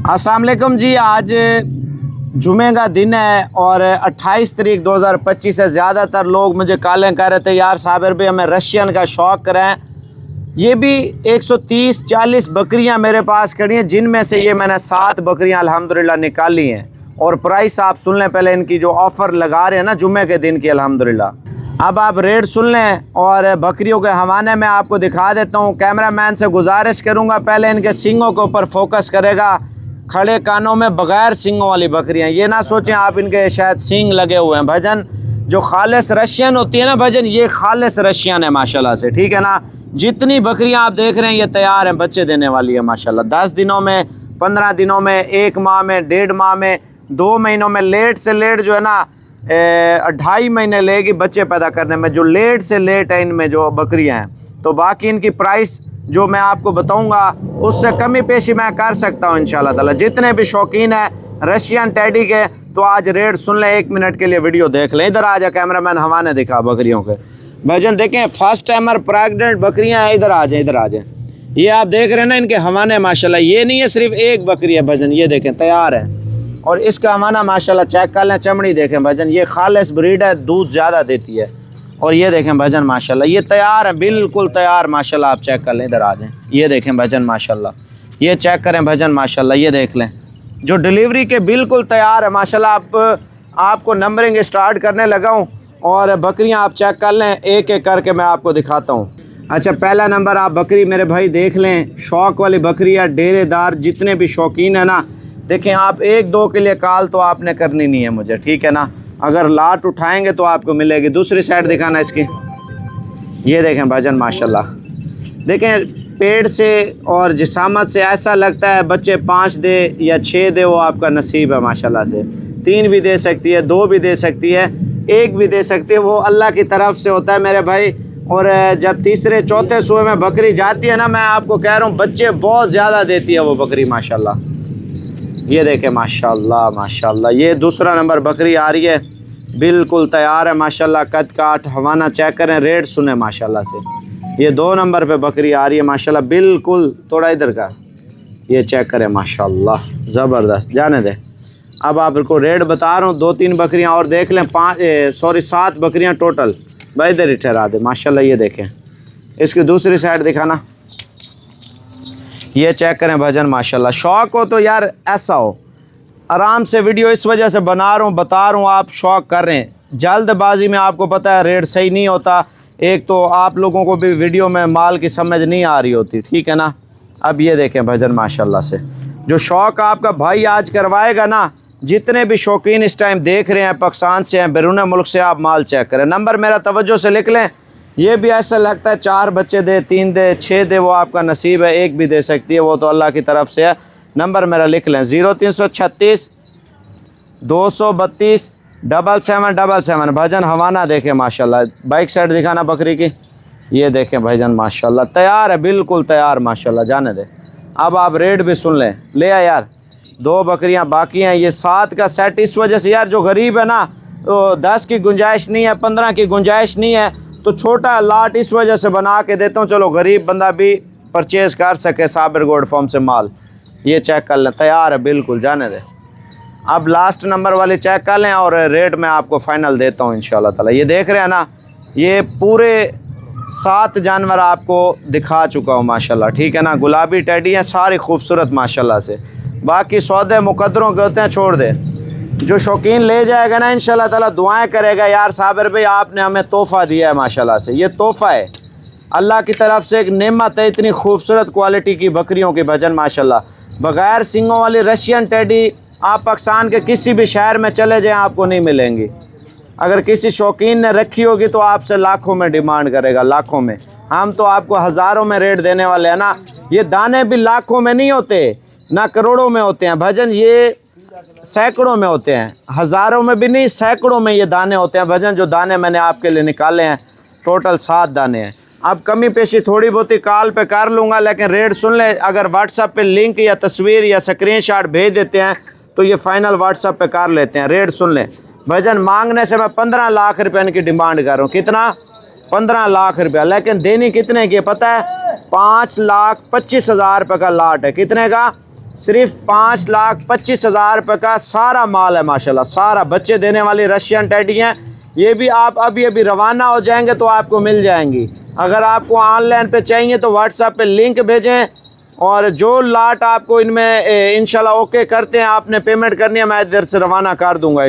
अस्सलाम वालेकुम जी। आज जुमे का दिन है और 28 तारीख 2025 है। ज़्यादातर लोग मुझे कॉलें कर रहे थे, यार साबिर भाई हमें रशियन का शौक़ कराएं। ये भी 130-40 बकरियां मेरे पास खड़ी हैं, जिनमें से ये मैंने 7 बकरियां अल्हम्दुलिल्लाह निकाली हैं। और प्राइस आप सुन लें पहले, इनकी जो ऑफ़र लगा रहे हैं ना जुमे के दिन की, अल्हम्दुलिल्लाह। अब आप रेट सुन लें और बकरियों के हवाले में आपको दिखा देता हूँ। कैमरामैन से गुजारिश करूँगा पहले इनके सींगों के ऊपर फोकस करेगा। खड़े कानों में बग़ैर सींगों वाली बकरियाँ, ये ना सोचें आप इनके शायद सींग लगे हुए हैं। भजन जो खालिस रशियन होती है ना भजन, ये खालिस रशियन है माशाल्लाह से, ठीक है ना। जितनी बकरियां आप देख रहे हैं ये तैयार हैं, बच्चे देने वाली है माशाल्लाह। 10 दिनों में, 15 दिनों में, 1 माह में, 1.5 माह में, 2 महीनों में, लेट से लेट जो है ना 2.5 महीने लेगी बच्चे पैदा करने में। जो लेट से लेट है इनमें जो बकरियां हैं। तो बाकी इनकी प्राइस जो मैं आपको बताऊंगा उससे कमी पेशी मैं कर सकता हूं इंशाल्लाह ताला। जितने भी शौकीन हैं रशियन टेडी के, तो आज रेट सुन लें, 1 मिनट के लिए वीडियो देख लें। इधर आ जा कैमरामैन, हवाने दिखा बकरियों के। भजन देखें, फर्स्ट टाइमर प्रेग्नेंट बकरियां हैं। इधर आ जाए, इधर आ जाए। ये आप देख रहे हैं ना इनके हवाने माशाल्लाह। ये नहीं है सिर्फ एक बकरी है भजन, ये देखें तैयार है। और इसका हवाना माशाल्लाह चेक कर लें, चमड़ी देखें भजन, ये खालिस ब्रीड है, दूध ज़्यादा देती है। और ये देखें भजन माशाल्लाह, ये तैयार है, बिल्कुल तैयार माशाल्लाह। आप चेक कर लें, इधर आ जाएं। ये देखें भजन माशाल्लाह, ये चेक करें भजन माशाल्लाह, ये देख लें जो डिलीवरी के बिल्कुल तैयार है माशाल्लाह। आपको नंबरिंग स्टार्ट करने लगा हूँ और बकरियाँ आप चेक कर लें, एक एक करके मैं आपको दिखाता हूँ। अच्छा, पहला नंबर आप बकरी मेरे भाई देख लें, शौक़ वाली बकरी है, डेरेदार। जितने भी शौकीन है ना, देखें आप 1-2 के लिए कॉल तो आपने करनी नहीं है मुझे, ठीक है ना। अगर लाट उठाएंगे तो आपको मिलेगी। दूसरी साइड दिखाना इसकी, ये देखें भजन माशाल्लाह। देखें पेड़ से और जिसामत से ऐसा लगता है बच्चे 5 दे या 6 दे, वो आपका नसीब है माशाल्लाह से। 3 भी दे सकती है, 2 भी दे सकती है, 1 भी दे सकती है, वो अल्लाह की तरफ से होता है मेरे भाई। और जब तीसरे चौथे सूए में बकरी जाती है ना, मैं आपको कह रहा हूँ बच्चे बहुत ज़्यादा देती है वो बकरी माशाल्लाह। ये देखें माशाल्लाह माशाल्लाह। ये दूसरा नंबर बकरी आ रही है, बिल्कुल तैयार है माशाल्लाह। कद काठ हवाना चेक करें, रेट सुने माशाल्लाह से। ये 2 नंबर पे बकरी आ रही है माशाल्लाह, बिल्कुल। थोड़ा इधर का ये चेक करें माशाल्लाह, ज़बरदस्त। जाने दे। अब आपको रेट बता रहा हूँ। 2-3 बकरियाँ और देख लें, 7 बकरियाँ टोटल। भाई इधर ही ठहरा दे माशाल्लाह। ये देखें, इसकी दूसरी साइड दिखाना, ये चेक करें भजन माशाल्लाह। शौक़ हो तो यार ऐसा हो, आराम से वीडियो इस वजह से बना रहा हूँ, बता रहा हूँ, आप शौक़ कर रहे हैं। जल्दबाजी में आपको पता है रेट सही नहीं होता। एक तो आप लोगों को भी वीडियो में माल की समझ नहीं आ रही होती, ठीक है ना। अब ये देखें भजन माशाल्लाह से, जो शौक़ आपका भाई आज करवाएगा ना, जितने भी शौकीन इस टाइम देख रहे हैं, पाकिस्तान से हैं, बैरून मुल्क से, आप माल चेक करें। नंबर मेरा तवज्जो से लिख लें। ये भी ऐसा लगता है 4 बच्चे दे, 3 दे, 6 दे, वो आपका नसीब है। 1 भी दे सकती है, वो तो अल्लाह की तरफ से है। नंबर मेरा लिख लें, 0336 232 7777। भजन हवाना देखें माशाल्लाह। बाइक साइड दिखाना बकरी की, ये देखें भजन माशाल्लाह, तैयार है, बिल्कुल तैयार माशाल्लाह। जाने दे। अब आप रेट भी सुन लें। ले आ यार, 2 बकरियां बाकी हैं। ये 7 का सेट इस वजह से यार, जो गरीब है ना, तो 10 की गुंजाइश नहीं है, 15 की गुंजाइश नहीं है, तो छोटा लाट इस वजह से बना के देता हूँ, चलो गरीब बंदा भी परचेज़ कर सके साबिर गोल्ड फार्म से माल। ये चेक कर लें, तैयार है बिल्कुल। जाने दे। अब लास्ट नंबर वाले चेक कर लें और रेट मैं आपको फ़ाइनल देता हूँ इंशाल्लाह ताला। ये देख रहे हैं ना, ये पूरे 7 जानवर आपको दिखा चुका हूँ माशाल्लाह, ठीक है ना। गुलाबी टेडी हैं, सारी खूबसूरत माशाल्लाह से। बाकी सौदे मुकद्दरों के होते हैं, छोड़ दे। जो शौकीन ले जाएगा ना इंशाल्लाह ताला दुआएं करेगा, यार साबिर भाई आपने हमें तोहफ़ा दिया है माशाल्लाह से। ये तोहफ़ा है अल्लाह की तरफ से, एक नेमत है। इतनी खूबसूरत क्वालिटी की बकरियों की भजन माशाल्लाह, बग़ैर सींगों वाली रशियन टेडी आप पाकिस्तान के किसी भी शहर में चले जाएं, आपको नहीं मिलेंगी। अगर किसी शौकीन ने रखी होगी तो आपसे लाखों में डिमांड करेगा, लाखों में। हम तो आपको हज़ारों में रेट देने वाले हैं ना। ये दाने भी लाखों में नहीं होते, ना करोड़ों में होते हैं भजन, ये सैकड़ों में होते हैं, हज़ारों में भी नहीं, सैकड़ों में ये दाने होते हैं भजन। जो दाने मैंने आपके लिए निकाले हैं, टोटल 7 दाने हैं। अब कमी पेशी थोड़ी बहुत ही कॉल पे कर लूँगा, लेकिन रेट सुन ले। अगर व्हाट्सएप पे लिंक या तस्वीर या स्क्रीनशॉट भेज देते हैं तो ये फ़ाइनल व्हाट्सएप पे कर लेते हैं। रेट सुन लें भजन, मांगने से मैं 15 लाख रुपये इनकी डिमांड कर रहा हूँ। कितना? 15 लाख रुपया। लेकिन देनी कितने की पता है? 5,25,000 रुपये का लाट है। कितने का? सिर्फ 5,25,000 रुपये का सारा माल है माशाल्लाह, सारा बच्चे देने वाली रशियन टेडी हैं। ये भी आप अभी अभी रवाना हो जाएंगे तो आपको मिल जाएंगी। अगर आपको ऑनलाइन पे चाहिए तो व्हाट्सएप पे लिंक भेजें, और जो लाट आपको इनमें इंशाल्लाह ओके करते हैं, आपने पेमेंट करनी है, मैं इधर से रवाना कर दूँगा।